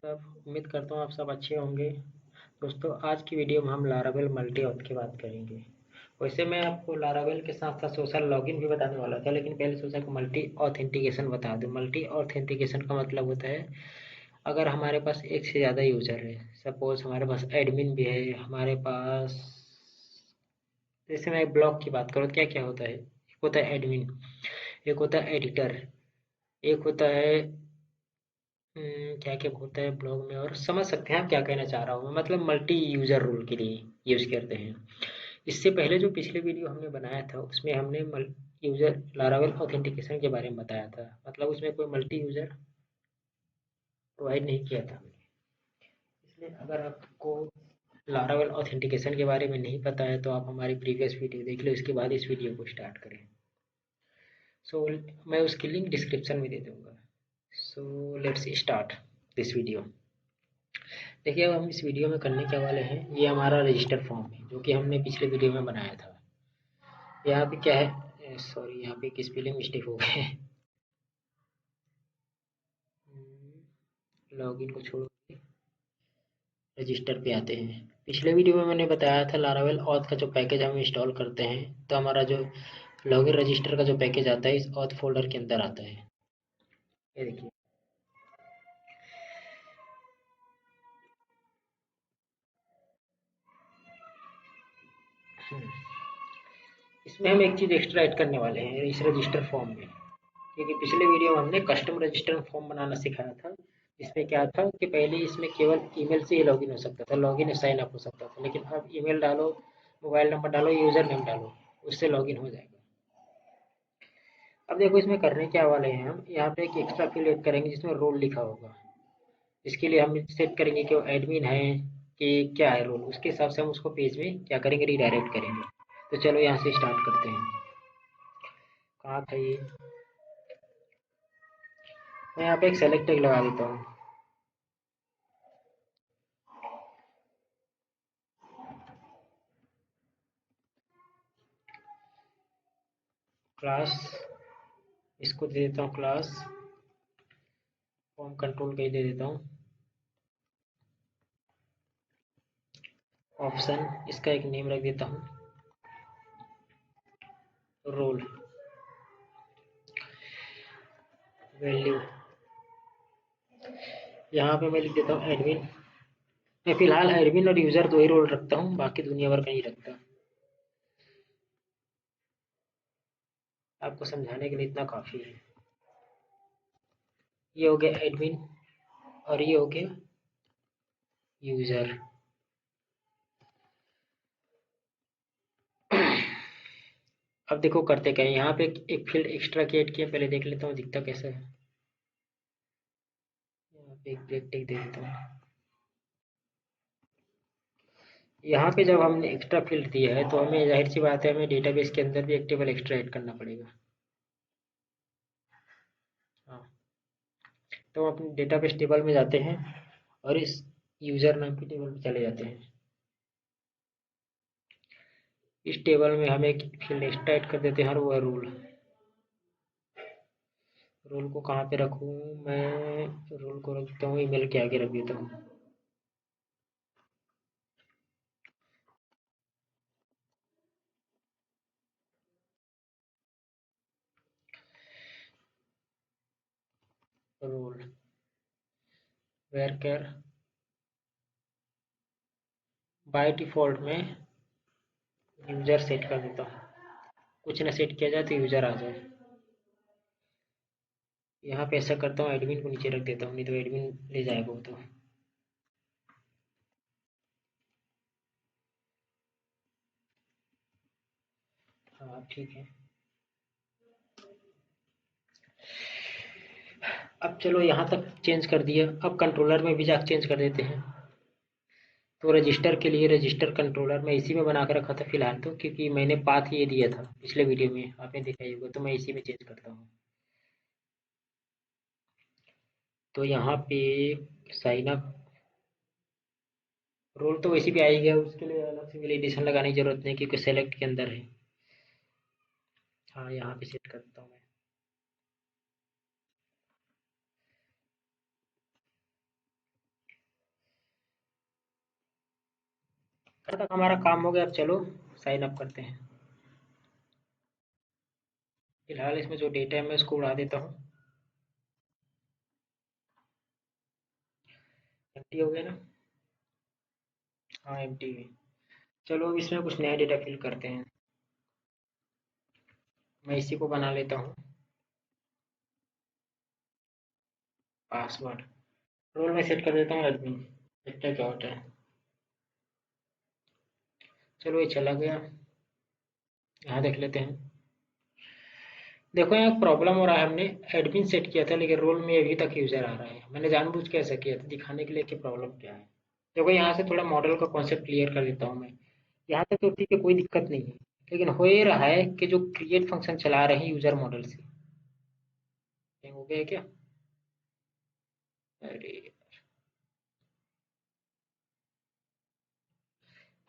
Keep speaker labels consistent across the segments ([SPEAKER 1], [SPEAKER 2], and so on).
[SPEAKER 1] सब उम्मीद करता हूँ आप सब अच्छे होंगे। दोस्तों, आज की वीडियो में हम लारावेल मल्टी ऑथ की बात करेंगे। वैसे मैं आपको लारावेल के साथ साथ सोशल लॉगिन भी बताने वाला था, लेकिन पहले सोचा कि मल्टी ऑथेंटिकेशन बता दूं। मल्टी ऑथेंटिकेशन का मतलब होता है, अगर हमारे पास एक से ज़्यादा यूज़र है, सपोज हमारे पास एडमिन भी है, हमारे पास, जैसे मैं ब्लॉग की बात करूँ तो क्या क्या होता है। एक होता है एडमिन, एक होता है एडिटर, एक होता है क्या क्या होता है ब्लॉग में, और समझ सकते हैं आप क्या कहना चाह रहा हूँ मैं। मतलब मल्टी यूज़र रूल के लिए यूज़ करते हैं। इससे पहले जो पिछले वीडियो हमने बनाया था उसमें हमने यूज़र लारावेल ऑथेंटिकेशन के बारे में बताया था। मतलब उसमें कोई मल्टी यूज़र प्रोवाइड नहीं किया था हमने। इसलिए अगर आपको लारावेल ऑथेंटिकेशन के बारे में नहीं पता है तो आप हमारी प्रीवियस वीडियो देख लो, इसके बाद इस वीडियो को स्टार्ट करें। सो मैं उसकी लिंक डिस्क्रिप्शन में दे दूंगा। So let's start this video. देखिए, अब हम इस वीडियो में करने क्या वाले हैं, ये हमारा रजिस्टर फॉर्म है जो कि हमने पिछले वीडियो में बनाया था। यहाँ पे क्या है, सॉरी यहाँ पे एक स्पेलिंग मिस्टेक हो गए। लॉगिन को छोड़ के रजिस्टर पे आते हैं। पिछले वीडियो में मैंने बताया था लारावेल ऑथ का जो पैकेज हम इंस्टॉल करते हैं तो हमारा जो लॉगिन रजिस्टर का जो पैकेज आता है इस ऑथ फोल्डर के अंदर आता है। ये देखिए, इसमें हम एक चीज़ एक्स्ट्रा ऐड करने वाले हैं इस रजिस्टर फॉर्म में, क्योंकि पिछले वीडियो में हमने कस्टम रजिस्टर फॉर्म बनाना सिखाया था। इसमें क्या था कि पहले इसमें केवल ईमेल से ही लॉगिन हो सकता था, लॉगिन साइन अप हो सकता था, लेकिन अब ईमेल डालो, मोबाइल नंबर डालो, यूज़र नेम डालो, उससे लॉगिन हो जाएगा। अब देखो, इसमें करने क्या वाले हैं, हम यहाँ पे एक एक्स्ट्रा फील्ड ऐड करेंगे जिसमें रोल लिखा होगा। इसके लिए हम सेट करेंगे कि वो एडमिन है कि क्या है रोल, उसके हिसाब से हम उसको पेज में क्या करेंगे, रीडायरेक्ट करेंगे। तो चलो यहाँ से स्टार्ट करते हैं। कहाँ था ये, मैं यहाँ पे एक सेलेक्ट टैग लगा देता हूँ। क्लास, इसको दे देता हूँ क्लास, फॉर्म कंट्रोल का ही दे देता हूँ। ऑप्शन, इसका एक नेम रख देता हूँ, रोल, वैल्यू, यहाँ पे मैं लिख देता हूँ एडमिन। मैं फिलहाल एडमिन और यूज़र दो ही रोल रखता हूँ, बाकी दुनिया भर का नहीं रखता। आपको समझाने के लिए इतना काफ़ी है। ये हो गया एडमिन और ये हो गया यूज़र। अब देखो करते क्या है, यहाँ पे एक फील्ड एक्स्ट्रा क्रिएट किया, पहले देख लेता हूँ दिखता कैसा है। यहाँ पे एक ब्रेक टिक दे देता हूँ। यहाँ पे जब हमने एक्स्ट्रा फील्ड दिया है तो हमें जाहिर सी बात है, हमें डेटाबेस के अंदर भी एक टेबल एक्स्ट्रा ऐड करना पड़ेगा। हाँ, तो हम अपने डेटाबेस टेबल में जाते हैं और इस यूज़र नाम की टेबल में चले जाते हैं। इस टेबल में हम एक फील्ड एक्स्ट्रा ऐड कर देते हैं और वो है रूल। रूल को कहाँ पे रखूँ मैं, रूल को रखता हूँ ईमेल के आगे रख देता हूँ। रूल वेर कैर, बाय डिफ़ॉल्ट में यूज़र सेट कर देता हूँ, कुछ ना सेट किया जाए तो यूज़र आ जाए। यहाँ पे ऐसा करता हूँ, एडमिन को नीचे रख देता हूँ, नहीं तो एडमिन ले जाएगा वो तो। हाँ ठीक है। अब चलो यहाँ तक चेंज कर दिया, अब कंट्रोलर में भी जाके चेंज कर देते हैं। तो रजिस्टर के लिए रजिस्टर कंट्रोलर मैं इसी में बना के रखा था फिलहाल, तो क्योंकि मैंने पाथ ये दिया था पिछले वीडियो में, आपने देखा ही होगा, तो मैं इसी में चेंज करता हूँ। तो यहाँ पे साइन अप, रोल तो वैसे भी आ ही गया, उसके लिए अलग से वैलिडेशन लगाने की जरूरत नहीं क्योंकि सेलेक्ट के अंदर है। हाँ, यहाँ पे सेट करता हूँ मैं। कल तक हमारा काम हो गया। अब चलो साइन अप करते हैं। फिलहाल इसमें जो डेटा है मैं इसको उड़ा देता हूँ। एम्प्टी हो गया ना? हाँ एम्प्टी है। चलो अब इसमें कुछ नया डेटा फिल करते हैं। मैं इसी को बना लेता हूँ पासवर्ड। रोल में सेट कर देता हूँ एडमिन। देखते हैं क्या होता है। चलो ये चला गया। यहाँ देख लेते हैं। देखो यहाँ प्रॉब्लम हो रहा है। हमने एडमिन सेट किया था लेकिन रोल में अभी तक यूजर आ रहा है। मैंने जानबूझ के ऐसा किया था दिखाने के लिए कि प्रॉब्लम क्या है। देखो यहाँ से थोड़ा मॉडल का कॉन्सेप्ट क्लियर कर देता हूँ मैं। यहाँ तक तो ठीक है, कोई दिक्कत नहीं है। लेकिन हो ये रहा है कि जो क्रिएट फंक्शन चला रहे हैं यूजर मॉडल से, ये हो गया है क्या? अरे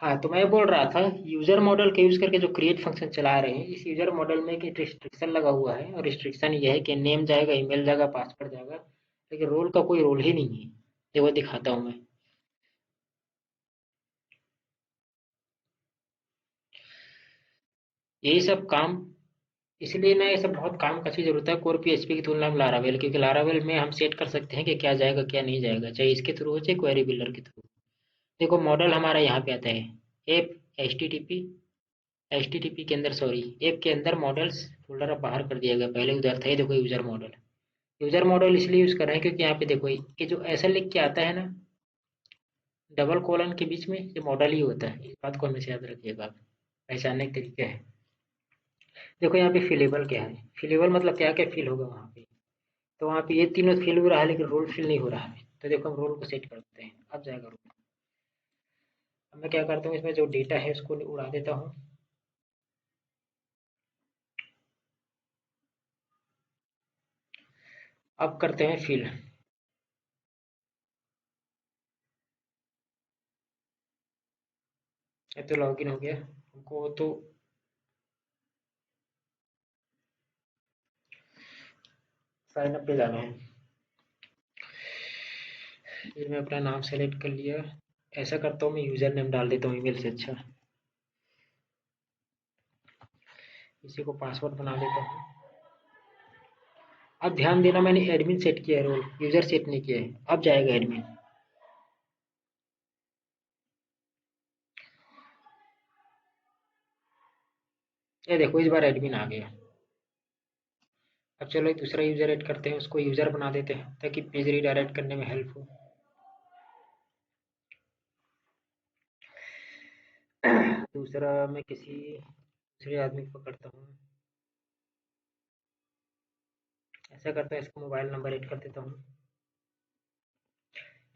[SPEAKER 1] हाँ, तो मैं बोल रहा था यूजर मॉडल का यूज करके जो क्रिएट फंक्शन चला रहे हैं, इस यूजर मॉडल में एक रिस्ट्रिक्शन लगा हुआ है। और रिस्ट्रिक्शन ये है कि नेम जाएगा, ईमेल जाएगा, पासवर्ड जाएगा, लेकिन रोल का कोई रोल ही नहीं है। देखो दिखाता हूँ मैं। यही सब काम, इसलिए ना ये सब बहुत काम का चीज़ जरूरत है कोर पीएचपी की तुलना में लारावेल, क्योंकि लारावेल में हम सेट कर सकते हैं कि क्या जाएगा क्या नहीं जाएगा, चाहे इसके थ्रू हो चाहे क्वेरी बिल्डर के थ्रू। देखो मॉडल हमारा यहाँ पे आता है। App H T T P के अंदर, सॉरी, ऐप के अंदर मॉडल्स फोल्डर अब बाहर कर दिया गया। पहले उधर था। ये देखो यूजर मॉडल। यूजर मॉडल इसलिए यूज कर रहे हैं क्योंकि यहाँ पे देखो ये जो ऐसा लिख के आता है ना डबल कोलन के बीच में, ये मॉडल ही होता है। इस बात को हमेशा याद रखिएगा आप। पहचानने के तरीके हैं। देखो यहाँ पे फिलेबल क्या है। फिलेबल मतलब क्या क्या फिल होगा वहाँ पे। तो वहाँ पे ये तीनों फिल हो रहा है लेकिन रोल फिल नहीं हो रहा है। तो देखो हम रोल को सेट करते हैं। अब जाएगा रोल। अब मैं क्या करता हूँ, इसमें जो डेटा है उसको उड़ा देता हूँ। अब करते हैं फिल। ये तो लॉगिन हो गया। हमको तो साइन अप पे जाना है। फिर मैं अपना नाम सेलेक्ट कर लिया। ऐसा करता हूँ मैं यूज़र नेम डाल देता हूँ ईमेल से अच्छा। इसी को पासवर्ड बना देता हूँ। अब ध्यान देना, मैंने एडमिन सेट किया है रोल, यूज़र सेट नहीं किया है। अब जाएगा एडमिन। ये देखो इस बार एडमिन आ गया। अब चलो एक दूसरा यूज़र ऐड करते हैं, उसको यूज़र बना देते हैं ताकि पेज रीडायरेक्ट करने में हेल्प हो। दूसरा मैं किसी दूसरे आदमी को पकड़ता हूँ। ऐसा करता हूँ, इसका मोबाइल नंबर ऐड कर देता हूँ।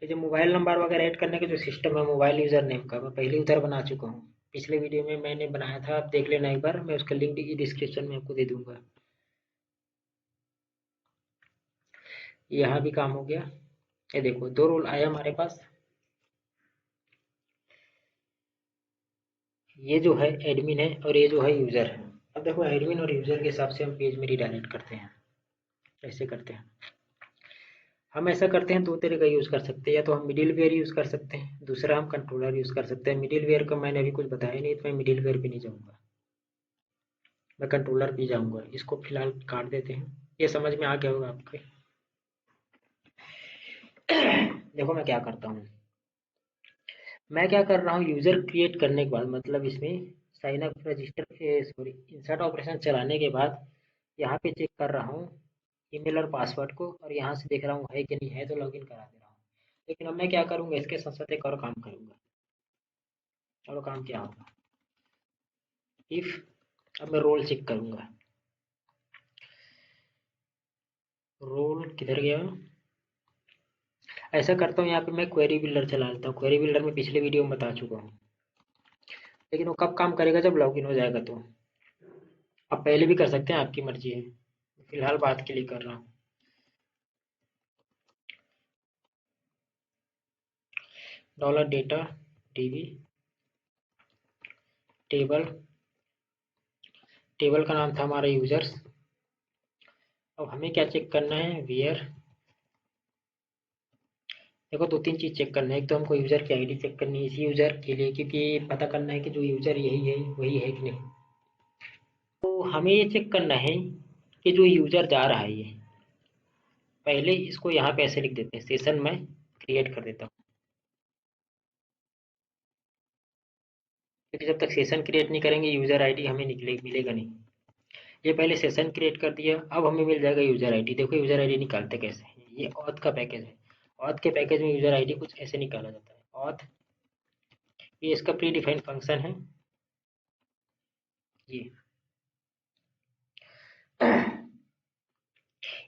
[SPEAKER 1] ये जो मोबाइल नंबर वगैरह ऐड करने का जो सिस्टम है मोबाइल यूज़र नेम का, मैं पहले उधर बना चुका हूँ। पिछले वीडियो में मैंने बनाया था, आप देख लेना एक बार। मैं उसका लिंक डिस्क्रिप्शन में आपको दे दूंगा। यहाँ भी काम हो गया। ये देखो दो रोल आया हमारे पास। ये जो है एडमिन है और ये जो है यूज़र है। अब देखो एडमिन और यूज़र के हिसाब से हम पेज में रिडायरेक्ट करते हैं। कैसे करते हैं? हम ऐसा करते हैं, दो तरीका यूज़ कर सकते हैं। या तो हम मिडिल वेयर यूज़ कर सकते हैं, दूसरा हम कंट्रोलर यूज़ कर सकते हैं। मिडिल वेयर का मैंने अभी कुछ बताया नहीं, तो मैं मिडिल वेयर पे नहीं जाऊँगा। मैं कंट्रोलर पे जाऊँगा। इसको फिलहाल काट देते हैं। ये समझ में आ गया होगा आपके। देखो मैं क्या करता हूँ। मैं क्या कर रहा हूँ, यूज़र क्रिएट करने के बाद, मतलब इसमें sign up register, sorry, insert operation चलाने के बाद यहाँ पे चेक कर रहा हूँ ईमेल और पासवर्ड को, और यहाँ से देख रहा हूँ है कि नहीं है, तो लॉगिन करा दे रहा हूँ। लेकिन अब मैं क्या करूँगा, इसके साथ साथ एक और काम करूँगा। और वो काम क्या होगा? इफ़, अब मैं रोल चेक करूँगा। रोल किधर गया? ऐसा करता हूँ यहाँ पे मैं क्वेरी बिल्डर चला लेता हूँ। क्वेरी बिल्डर में पिछले वीडियो में बता चुका हूँ, लेकिन वो कब काम करेगा, जब लॉगिन हो जाएगा। तो आप पहले भी कर सकते हैं, आपकी मर्जी है। फिलहाल बात के लिए कर रहा हूँ। Dollar data TV table, table का नाम था हमारा यूजर्स। अब हमें क्या चेक करना है, वेयर देखो दो तीन चीज़ चेक करना है। एक तो हमको यूज़र की आईडी चेक करनी है इसी यूज़र के लिए, क्योंकि पता करना है कि जो यूज़र यही है वही है कि नहीं। तो हमें ये चेक करना है कि जो यूज़र जा रहा है ये, पहले इसको यहाँ पे ऐसे लिख देते हैं, सेशन में क्रिएट कर देता हूँ, क्योंकि जब तक सेशन क्रिएट नहीं करेंगे यूज़र आईडी हमें मिलेगा नहीं। ये पहले सेशन क्रिएट कर दिया, अब हमें मिल जाएगा यूज़र आईडी। देखो यूज़र आईडी निकालते कैसे हैं, ये ऑथ का पैकेज है। ऑथ के पैकेज में यूज़र आईडी कुछ ऐसे निकाला जाता है। ऑथ, ये इसका प्री डिफाइंड फंक्शन है ये।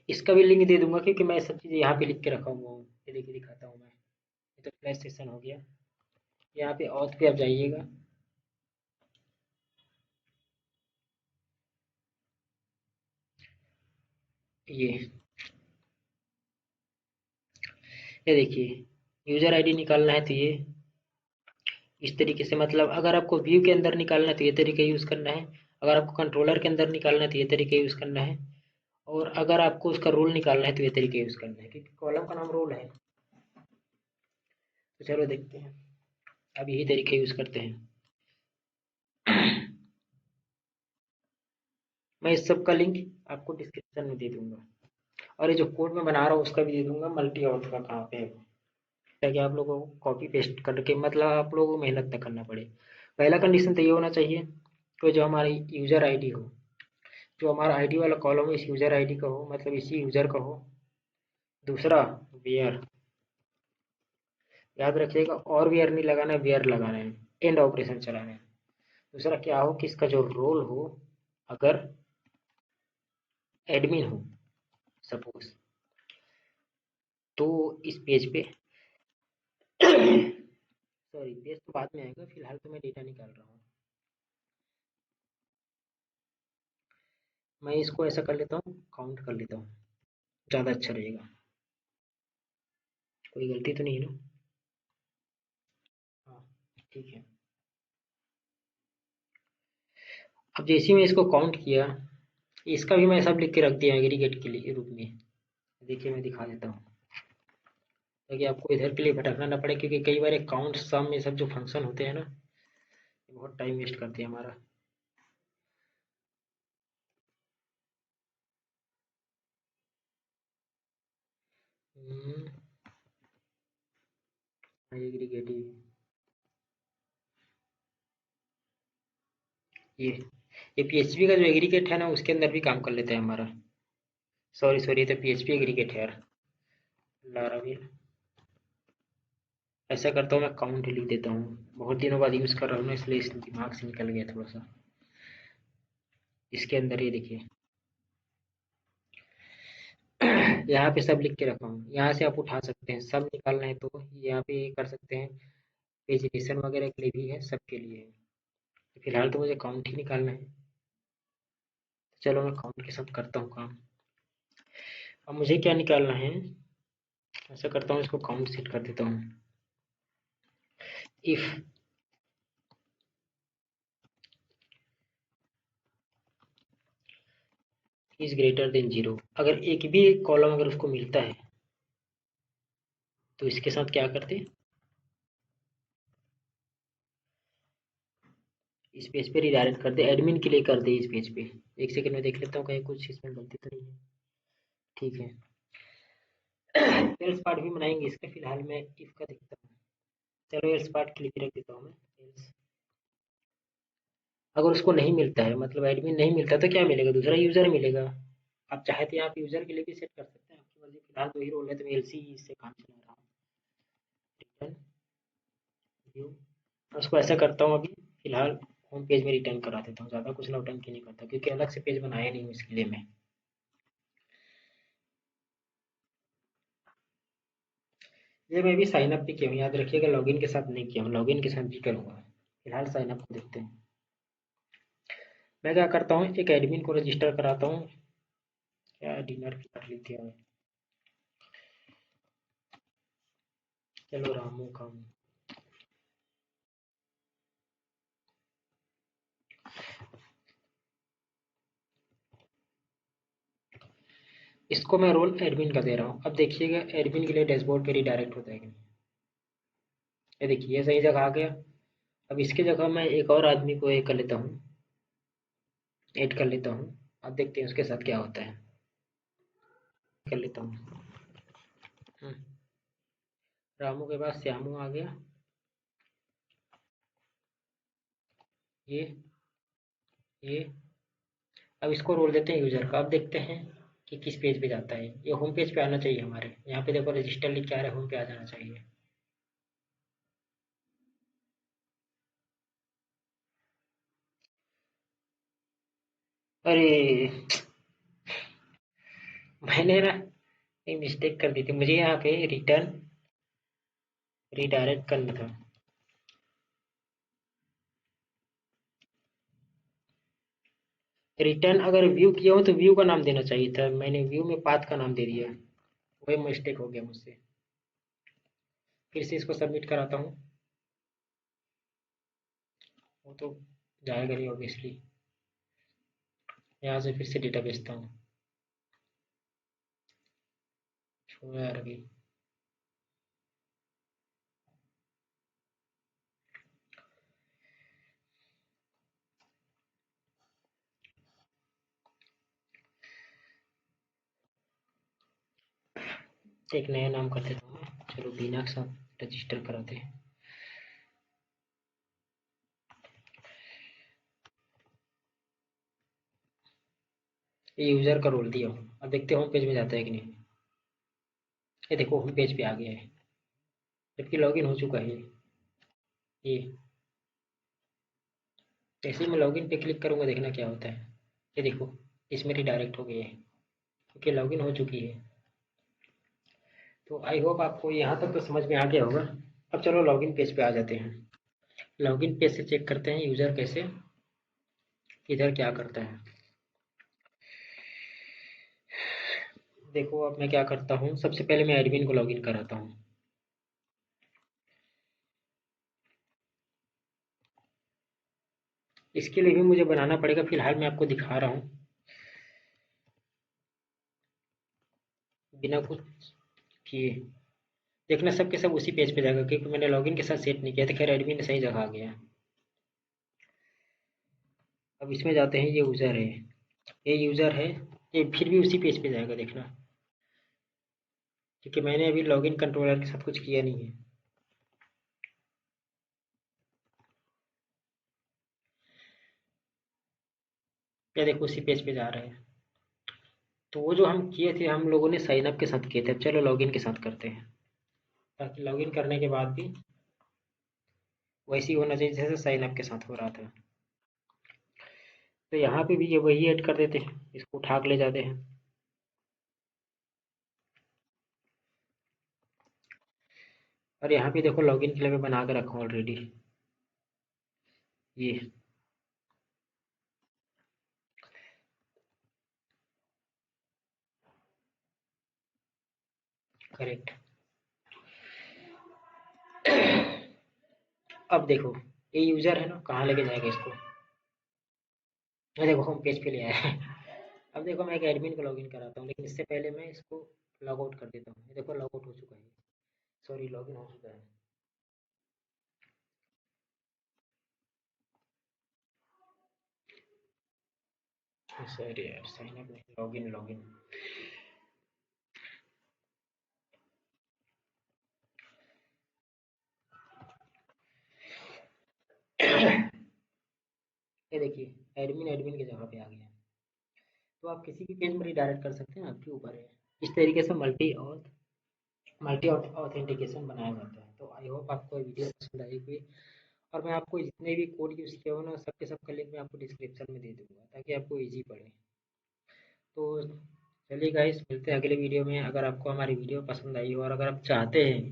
[SPEAKER 1] इसका भी लिंक दे दूंगा, क्योंकि मैं सब चीज़ें यहाँ पे लिख के रखा हुआ हूँ। ये देखिए दिखाता हूँ मैं। ये तो फ्लैश सेशन हो गया। यहाँ पे ऑथ पे आप जाइएगा, ये ये देखिए यूज़र आईडी निकालना है तो ये इस तरीके से, मतलब अगर आपको व्यू के अंदर निकालना है तो ये तरीका यूज़ करना है, अगर आपको कंट्रोलर के अंदर निकालना है तो ये तरीका यूज़ करना है, और अगर आपको उसका रोल निकालना है तो ये तरीका यूज़ करना है, क्योंकि कॉलम का नाम रोल है। तो चलो देखते हैं, अब यही तरीका यूज़ करते हैं। मैं इस सब का लिंक आपको डिस्क्रिप्शन में दे दूंगा, और ये जो कोड मैं बना रहा हूँ उसका भी दे दूंगा, मल्टी ऑथ का कहाँ पे है, ताकि आप लोगों को कॉपी पेस्ट करके, मतलब आप लोगों को मेहनत न करना पड़े। पहला कंडीशन तो ये होना चाहिए कि जो हमारी यूज़र आईडी हो, जो हमारा आईडी वाला कॉलम है इस यूज़र आईडी का हो, मतलब इसी यूज़र का हो। दूसरा, वेयर, याद रखिएगा, और वेयर नहीं लगाना है, वेयर लगाना है, एंड ऑपरेशन चलाना है। दूसरा क्या हो कि इसका जो रोल हो, अगर एडमिन हो सपोज, तो इस पेज पे सॉरी, पेज तो बाद में आएगा, फिलहाल तो मैं डेटा निकाल रहा हूँ। मैं इसको ऐसा कर लेता हूँ, काउंट कर लेता हूँ, ज़्यादा अच्छा रहेगा। कोई गलती तो नहीं है ना? हाँ, ठीक है। अब जैसे ही मैं इसको काउंट किया, इसका भी मैं सब लिख के रख दिया एग्रीगेट के लिए रूप में। देखिए मैं दिखा देता हूँ, ताकि आपको इधर के लिए भटकना ना पड़े, क्योंकि कई बार काउंट सम ये सब जो फंक्शन होते हैं ना, ये बहुत टाइम वेस्ट करते हैं हमारा। एग्रीगेटिव, ये ये पीएचपी का जो एग्रीगेट है ना, उसके अंदर भी काम कर लेते हैं हमारा। सॉरी सॉरी, ये तो पीएचपी एग्रीगेट है यार, लारावेल। ऐसा करता हूँ, मैं काउंट लिख देता हूँ, बहुत दिनों बाद यूज़ कर रहा हूँ ना, इसलिए इस दिमाग से निकल गया थोड़ा सा। इसके अंदर ये देखिए यहाँ पे सब लिख के रखा हूँ, यहाँ से आप उठा सकते हैं, सब निकालना है तो यहाँ पे कर सकते हैं। पेजिटेशन वगैरह के लिए भी है, सबके लिए है। फिलहाल तो मुझे काउंट ही निकालना है, तो चलो मैं काउंट के साथ करता हूँ काम। अब मुझे क्या निकालना है, ऐसा करता हूँ, इसको काउंट सेट कर देता हूँ। If is greater than zero, अगर एक भी कॉलम अगर उसको मिलता है तो इसके साथ क्या करते, इस पेज पे रिडायरेक्ट कर दे, एडमिन के लिए कर दे इस पेज पे। एक सेकंड में देख लेता हूँ कहीं कुछ इसमें गलती तो नहीं है। ठीक है। एल्स पार्ट भी बनाएंगे इसका, फिलहाल मैं इफ का देखता हूँ। चलो एल्स पार्ट के लिए रख देता हूँ मैं। एल्स अगर उसको नहीं मिलता है, मतलब एडमिन नहीं मिलता, तो क्या मिलेगा, दूसरा यूजर मिलेगा। आप चाहे तो आप यूजर के लिए भी सेट कर सकते हैं, आपकी मर्जी। फिलहाल दो ही रोल है तो मैं एलसी से काम चला रहा हूँ। रिटर्न व्यू, उसको ऐसा करता हूँ अभी फिलहाल, होम पेज में रिटर्न करा देता हूँ, ज़्यादा कुछ नौटंकी नहीं करता, क्योंकि अलग से पेज बनाया नहीं हूँ इसके लिए मैं। ये मैं भी साइन अप भी किया हूँ, याद रखिएगा, लॉगिन के साथ नहीं किया हूँ, लॉगिन के साथ भी करूँगा। फिलहाल साइन अप को देखते हैं। मैं क्या करता हूँ, एक एडमिन को रजिस्टर कराता हूँ। क्या डिनर कर ली थी हमें, चलो रामू का। इसको मैं रोल एडमिन का दे रहा हूँ। अब देखिएगा एडमिन के लिए डैशबोर्ड पे रिडायरेक्ट होता है कि नहीं। ये देखिए ये सही जगह आ गया। अब इसके जगह मैं एक और आदमी को कर लेता हूँ, ऐड कर लेता हूँ। अब देखते हैं उसके साथ क्या होता है। कर लेता हूँ। रामू के पास श्यामू आ गया। ये ये अब इसको रोल देते हैं यूजर का। अब देखते हैं कि किस पेज पे जाता है। ये होम पेज पे आना चाहिए हमारे। यहाँ पे देखो रजिस्टर लिख के आ रहा है, होम पे आ जाना चाहिए। अरे मैंने ना एक मिस्टेक कर दी थी। मुझे यहाँ पे रिटर्न रिडायरेक्ट करना था। रिटर्न अगर व्यू किया हो तो व्यू का नाम देना चाहिए था। मैंने व्यू में पाथ का नाम दे दिया। वही मिस्टेक हो गया मुझसे। फिर से इसको सबमिट कराता हूँ। वो तो जाएगा नहीं ऑब्वियसली। यहाँ से फिर से डेटा भेजता हूँ। छोड़ो यार अभी। एक नया नाम कर देता हूँ। चलो बीना के साथ रजिस्टर कराते हैं। ये यूजर का रोल दिया हूँ। अब देखते हैं होम पेज में जाता है कि नहीं। ये देखो होम पेज पे आ गया है, जबकि लॉगिन हो चुका है। ये जैसे ही मैं लॉगिन पे क्लिक करूंगा देखना क्या होता है। ये देखो इसमें रिडायरेक्ट हो गया है क्योंकि लॉगिन हो चुकी है। तो आई होप आपको यहाँ तक तो समझ में आ गया होगा। अब चलो लॉगिन पेज पे आ जाते हैं। लॉगिन पेज से चेक करते हैं यूज़र कैसे किधर क्या करता है। देखो अब मैं क्या करता हूँ, सबसे पहले मैं एडमिन को लॉगिन कराता हूँ। इसके लिए भी मुझे बनाना पड़ेगा। फिलहाल मैं आपको दिखा रहा हूँ बिना कुछ किए। देखना सब के सब उसी पेज पे जाएगा क्योंकि मैंने लॉगिन के साथ सेट नहीं किया था। खैर एडमिन सही जगह आ गया। अब इसमें जाते हैं। ये यूज़र है, ये यूज़र है। ये फिर भी उसी पेज पे जाएगा देखना, क्योंकि मैंने अभी लॉगिन कंट्रोलर के साथ कुछ किया नहीं है। ये देखो उसी पेज पे जा रहे हैं। तो वो जो हम किए थे हम लोगों ने साइन अप के साथ किए थे। अब चलो लॉगिन के साथ करते हैं, ताकि लॉगिन करने के बाद भी वैसे ही होना चाहिए जैसे साइन अप के साथ हो रहा था। तो यहाँ पे भी ये वही ऐड कर देते हैं, इसको उठा के ले जाते हैं। और यहाँ पे देखो लॉगिन के लिए मैं बना के रखा हूँ ऑलरेडी। ये करेक्ट। अब देखो ये यूज़र है ना, कहाँ लेके जाएगा इसको। ये देखो होम पेज पे ले आया है। अब देखो मैं एक एडमिन को लॉगिन कराता हूँ, लेकिन इससे पहले मैं इसको लॉग आउट कर देता हूँ। ये देखो लॉग आउट हो चुका है, सॉरी लॉगिन हो चुका है। सॉरी यार, साइन अप नहीं, लॉगिन लॉगिन। ये देखिए एडमिन एडमिन की जगह पे आ गया। तो आप किसी भी पेज में रिडायरेक्ट कर सकते हैं, आपके ऊपर है। इस तरीके से मल्टी ऑथेंटिकेशन बनाया जाता है। तो आई होप आपको ये वीडियो पसंद आई होगी। और मैं आपको जितने भी कोड यूज़ किया हो ना, सबके सब का लिंक मैं आपको डिस्क्रिप्शन में दे दूंगा ताकि आपको ईजी पड़े। तो चलिए गाइस, मिलते हैं अगले वीडियो में। अगर आपको हमारी वीडियो पसंद आई हो और अगर आप चाहते हैं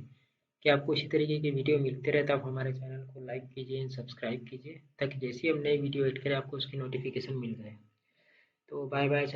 [SPEAKER 1] कि आपको इसी तरीके की वीडियो मिलते रहे, तो आप हमारे चैनल को लाइक कीजिए, सब्सक्राइब कीजिए, ताकि जैसे ही हम नई वीडियो एड करें आपको उसकी नोटिफिकेशन मिल जाए। तो बाय बाय।